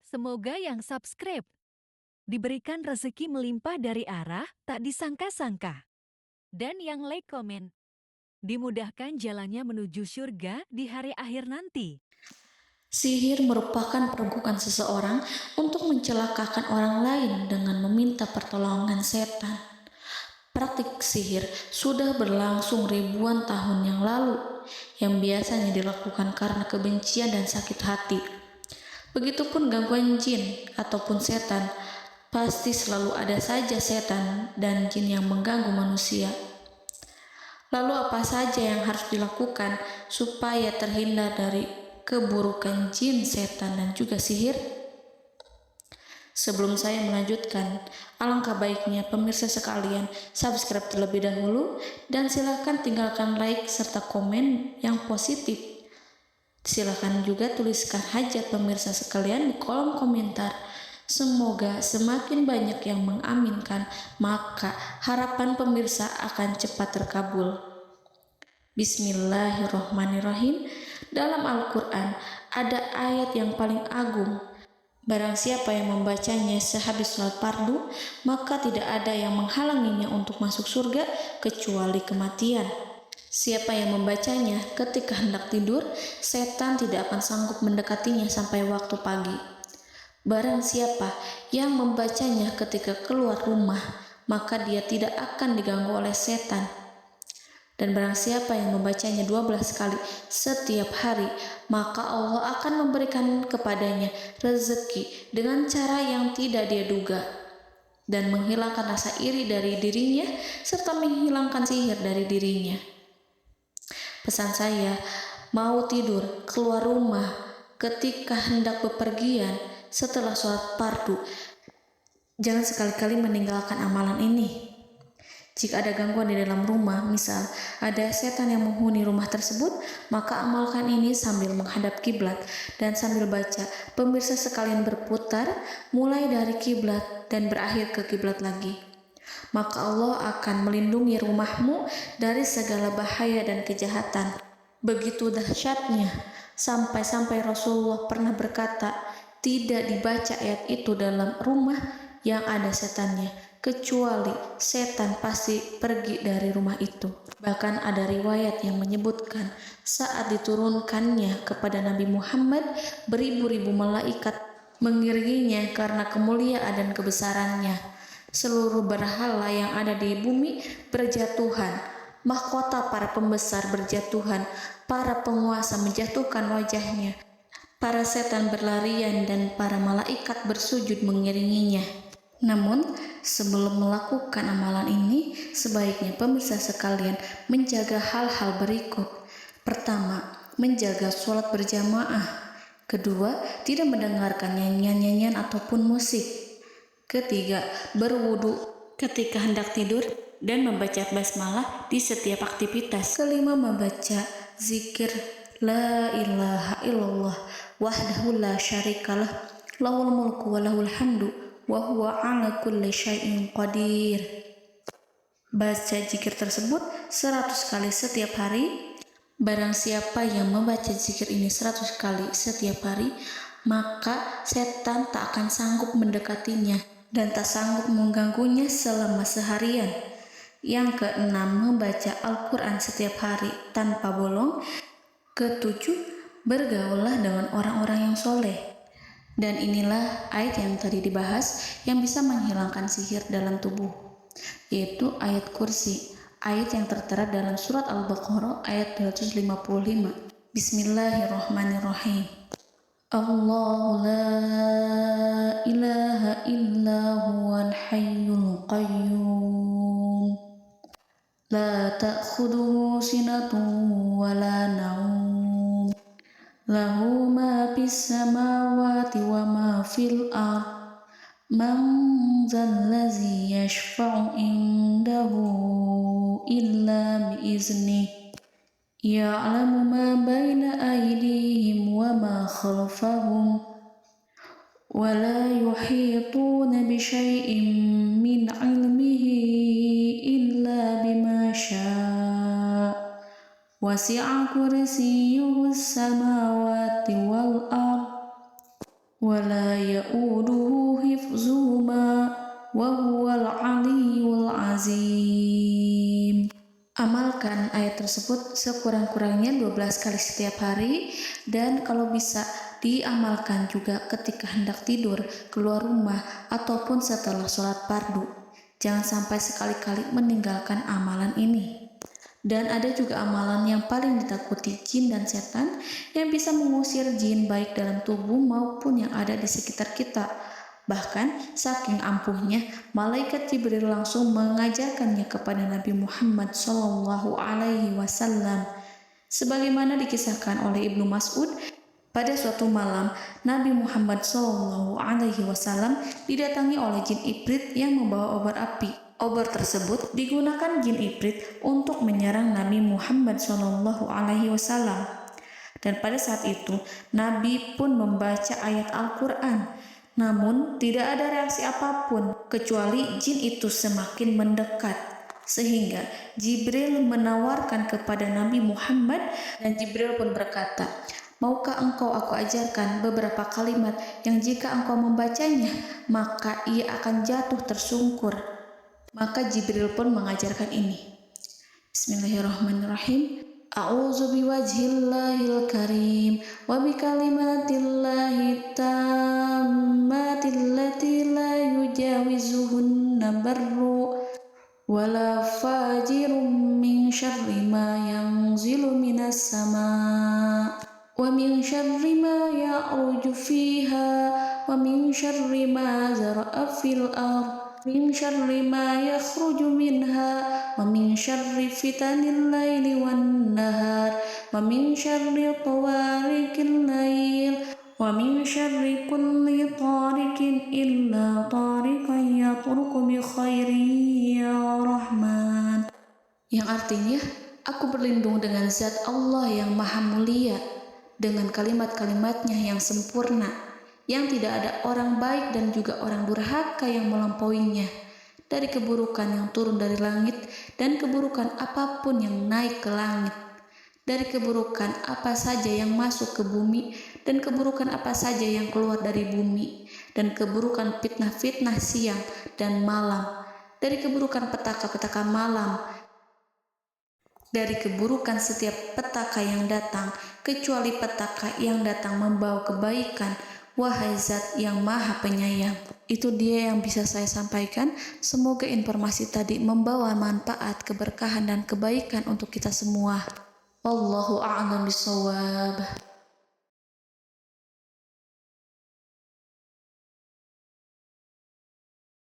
Semoga yang subscribe diberikan rezeki melimpah dari arah tak disangka-sangka. Dan yang like komen, dimudahkan jalannya menuju surga di hari akhir nanti. Sihir merupakan perbuatan seseorang untuk mencelakakan orang lain dengan meminta pertolongan setan. Praktik sihir sudah berlangsung ribuan tahun yang lalu, yang biasanya dilakukan karena kebencian dan sakit hati. Begitupun gangguan jin ataupun setan, pasti selalu ada saja setan dan jin yang mengganggu manusia. Lalu apa saja yang harus dilakukan supaya terhindar dari keburukan jin, setan, dan juga sihir? Sebelum saya melanjutkan, alangkah baiknya pemirsa sekalian subscribe terlebih dahulu dan silakan tinggalkan like serta komen yang positif. Silakan juga tuliskan hajat pemirsa sekalian di kolom komentar. Semoga semakin banyak yang mengaminkan, maka harapan pemirsa akan cepat terkabul. Bismillahirrohmanirrohim. Dalam Al-Quran ada ayat yang paling agung. Barang siapa yang membacanya sehabis sholat fardu, maka tidak ada yang menghalanginya untuk masuk surga kecuali kematian. Siapa yang membacanya ketika hendak tidur, setan tidak akan sanggup mendekatinya sampai waktu pagi. Barang siapa yang membacanya ketika keluar rumah, maka dia tidak akan diganggu oleh setan. Dan barang siapa yang membacanya 12 kali setiap hari, maka Allah akan memberikan kepadanya rezeki dengan cara yang tidak dia duga, dan menghilangkan rasa iri dari dirinya, serta menghilangkan sihir dari dirinya. Pesan saya, mau tidur, keluar rumah, ketika hendak bepergian, setelah sholat fardu, jangan sekali-kali meninggalkan amalan ini. Jika ada gangguan di dalam rumah, misal ada setan yang menghuni rumah tersebut, maka amalkan ini sambil menghadap kiblat dan sambil baca. Pemirsa sekalian berputar mulai dari kiblat dan berakhir ke kiblat lagi. Maka Allah akan melindungi rumahmu dari segala bahaya dan kejahatan. Begitu dahsyatnya, sampai-sampai Rasulullah pernah berkata, tidak dibaca ayat itu dalam rumah yang ada setannya, kecuali setan pasti pergi dari rumah itu. Bahkan ada riwayat yang menyebutkan saat diturunkannya kepada Nabi Muhammad, beribu-ribu malaikat mengiringinya karena kemuliaan dan kebesarannya. Seluruh berhala yang ada di bumi berjatuhan, mahkota para pembesar berjatuhan, para penguasa menjatuhkan wajahnya, para setan berlarian, dan para malaikat bersujud mengiringinya. Namun, sebelum melakukan amalan ini, sebaiknya pemirsa sekalian menjaga hal-hal berikut. Pertama, menjaga sholat berjamaah. Kedua, tidak mendengarkan nyanyian-nyanyian ataupun musik. Ketiga, berwudu ketika hendak tidur dan membaca basmalah di setiap aktivitas. Kelima, membaca zikir la ilaha illallah wahdahu la syarikalah lahul mulku wa lahul hamdu wa huwa ala kulli syai'in qadir. Baca zikir tersebut 100 kali setiap hari. Barang siapa yang membaca zikir ini 100 kali setiap hari, maka setan tak akan sanggup mendekatinya dan tak sanggup mengganggunya selama seharian. Yang keenam, membaca Al-Quran setiap hari tanpa bolong. Ketujuh, bergaullah dengan orang-orang yang soleh. Dan inilah ayat yang tadi dibahas yang bisa menghilangkan sihir dalam tubuh, yaitu ayat kursi, ayat yang tertera dalam surat Al-Baqarah ayat 255. Bismillahirrahmanirrahim. Allahu la ilaha illa huwal hayyul qayyum la ta'khuduhu sinatun wa la naum lahu ma fis samawati wa ma fil ard man zallazi yashfa'u indahu illa biiznih ya'lamu ma baina aydihim wa ma khalfahum wa la yuhituna bi syai'in min 'ilmihi illa bima syaa' wasi'a kursiyyuhu as-samawati wal ard wa ولا يؤوده حفظهما وهو العلي العظيم. Amalkan ayat tersebut sekurang-kurangnya 12 kali setiap hari, dan kalau bisa diamalkan juga ketika hendak tidur, keluar rumah, ataupun setelah sholat fardu. Jangan sampai sekali-kali meninggalkan amalan ini. Dan ada juga amalan yang paling ditakuti jin dan setan yang bisa mengusir jin baik dalam tubuh maupun yang ada di sekitar kita. Bahkan saking ampuhnya, malaikat Jibril langsung mengajarkannya kepada Nabi Muhammad SAW. Sebagaimana dikisahkan oleh Ibnu Mas'ud, pada suatu malam Nabi Muhammad SAW didatangi oleh jin Ifrit yang membawa obor api. Obor tersebut digunakan jin Ifrit untuk menyerang Nabi Muhammad SAW. Dan pada saat itu Nabi pun membaca ayat Al-Quran. Namun tidak ada reaksi apapun kecuali jin itu semakin mendekat, sehingga Jibril menawarkan kepada Nabi Muhammad, dan Jibril pun berkata, "Maukah engkau aku ajarkan beberapa kalimat yang jika engkau membacanya maka ia akan jatuh tersungkur?" Maka Jibril pun mengajarkan ini. Bismillahirrahmanirrahim. A'udzu biwajhillahil karim wa bikalimatillahi tammati allati la yujawizuhunna barru wala fajirun min syarri ma yanzilu minas sama' wa min syarri ma ya'ruju fiha wa min syarri ma zara'a fil ardh min syarri ma yakhruju minha wa min syarri fitanil laili wan nahar wa min syarri tawarikil lail wa min syarri kulli tarikin illa tarikan yatruku bi khairin ya Rahman. Yang artinya, aku berlindung dengan zat Allah yang maha mulia, dengan kalimat-kalimatnya yang sempurna, yang tidak ada orang baik dan juga orang durhaka yang melampauinya, dari keburukan yang turun dari langit dan keburukan apapun yang naik ke langit, dari keburukan apa saja yang masuk ke bumi dan keburukan apa saja yang keluar dari bumi, dan keburukan fitnah-fitnah siang dan malam, dari keburukan petaka-petaka malam, dari keburukan setiap petaka yang datang, kecuali petaka yang datang membawa kebaikan. Wahai Zat yang Maha Penyayang. Itu dia yang bisa saya sampaikan. Semoga informasi tadi membawa manfaat, keberkahan, dan kebaikan untuk kita semua. Wallahu a'lam bishawab.